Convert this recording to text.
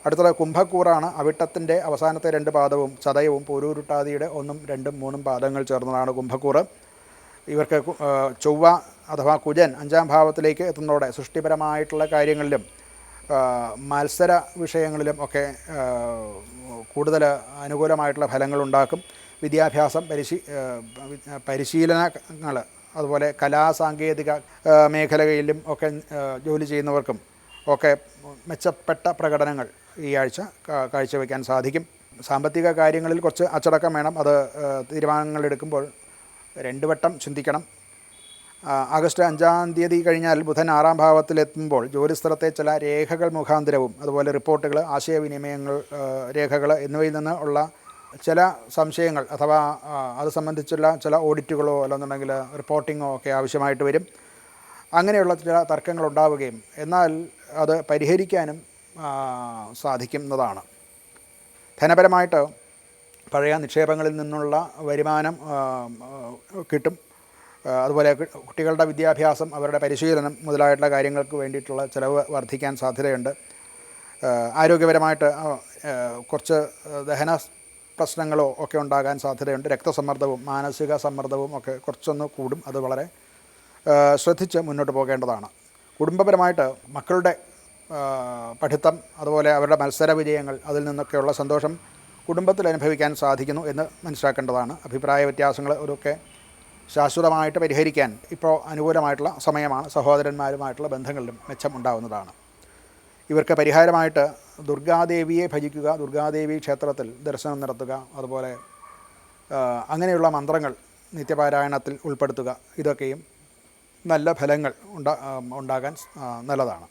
അടുത്തത് കുംഭക്കൂറാണ്. അവിട്ടത്തിൻ്റെ അവസാനത്തെ 2 പാദവും ചതയവും പൂരൂരുട്ടാതിയുടെ 1, 2, 3 പാദങ്ങൾ ചേർന്നതാണ് കുംഭക്കൂറ്. ഇവർക്ക് ചൊവ്വ അഥവാ കുജൻ 5-ാം ഭാവത്തിലേക്ക് എത്തുന്നതോടെ സൃഷ്ടിപരമായിട്ടുള്ള കാര്യങ്ങളിലും മത്സര വിഷയങ്ങളിലും ഒക്കെ കൂടുതൽ അനുകൂലമായിട്ടുള്ള ഫലങ്ങളുണ്ടാക്കും. വിദ്യാഭ്യാസം, പരിശീലനങ്ങൾ, അതുപോലെ കലാസാങ്കേതിക മേഖലകളിലും ഒക്കെ ജോലി ചെയ്യുന്നവർക്കും ഒക്കെ മെച്ചപ്പെട്ട പ്രകടനങ്ങൾ ഈ ആഴ്ച കാഴ്ചവെക്കാൻ സാധിക്കും. സാമ്പത്തിക കാര്യങ്ങളിൽ കുറച്ച് അച്ചടക്കം വേണം. അത് തീരുമാനങ്ങൾ എടുക്കുമ്പോൾ 2 വട്ടം ചിന്തിക്കണം. ആഗസ്റ്റ് 5-ാം തീയതി കഴിഞ്ഞാൽ ബുധൻ 6-ാം ഭാവത്തിലെത്തുമ്പോൾ ജോലിസ്ഥലത്തെ ചില രേഖകൾ മുഖാന്തരവും അതുപോലെ റിപ്പോർട്ടുകൾ, ആശയവിനിമയങ്ങൾ, രേഖകൾ എന്നിവയിൽ നിന്ന് ഉള്ള ചില സംശയങ്ങൾ അഥവാ അത് സംബന്ധിച്ചുള്ള ചില ഓഡിറ്റുകളോ അല്ലെന്നുണ്ടെങ്കിൽ റിപ്പോർട്ടിങ്ങോ ഒക്കെ ആവശ്യമായിട്ട് വരും. അങ്ങനെയുള്ള ചില തർക്കങ്ങൾ ഉണ്ടാവുകയും എന്നാൽ അത് പരിഹരിക്കാനും സാധിക്കുന്നതാണ്. ധനപരമായിട്ട് പഴയ നിക്ഷേപങ്ങളിൽ നിന്നുള്ള വരുമാനം കിട്ടും. അതുപോലെ കുട്ടികളുടെ വിദ്യാഭ്യാസം, അവരുടെ പരിശീലനം മുതലായിട്ടുള്ള കാര്യങ്ങൾക്ക് വേണ്ടിയിട്ടുള്ള ചിലവ് വർദ്ധിക്കാൻ സാധ്യതയുണ്ട്. ആരോഗ്യപരമായിട്ട് കുറച്ച് ദഹന പ്രശ്നങ്ങളോ ഒക്കെ ഉണ്ടാകാൻ സാധ്യതയുണ്ട്. രക്തസമ്മർദ്ദവും മാനസിക സമ്മർദ്ദവും ഒക്കെ കുറച്ചൊന്ന് കൂടും. അത് വളരെ ശ്രദ്ധിച്ച് മുന്നോട്ട് പോകേണ്ടതാണ്. കുടുംബപരമായിട്ട് മക്കളുടെ പഠിത്തം, അതുപോലെ അവരുടെ മത്സര വിജയങ്ങൾ, അതിൽ നിന്നൊക്കെയുള്ള സന്തോഷം കുടുംബത്തിൽ അനുഭവിക്കാൻ സാധിക്കുന്നു എന്ന് മനസ്സിലാക്കേണ്ടതാണ്. അഭിപ്രായ വ്യത്യാസങ്ങൾ അതൊക്കെ ശാശ്വതമായിട്ട് പരിഹരിക്കാൻ ഇപ്പോൾ അനുകൂലമായിട്ടുള്ള സമയമാണ്. സഹോദരന്മാരുമായിട്ടുള്ള ബന്ധങ്ങളിലും മെച്ചമുണ്ടാകുന്നതാണ്. ഇവർക്ക് പരിഹാരമായിട്ട് ദുർഗാദേവിയെ ഭജിക്കുക, ദുർഗാദേവി ക്ഷേത്രത്തിൽ ദർശനം നടത്തുക, അതുപോലെ അങ്ങനെയുള്ള മന്ത്രങ്ങൾ നിത്യപാരായണത്തിൽ ഉൾപ്പെടുത്തുക. ഇതൊക്കെയും നല്ല ഫലങ്ങൾ ഉണ്ടാകാൻ നല്ലതാണ്.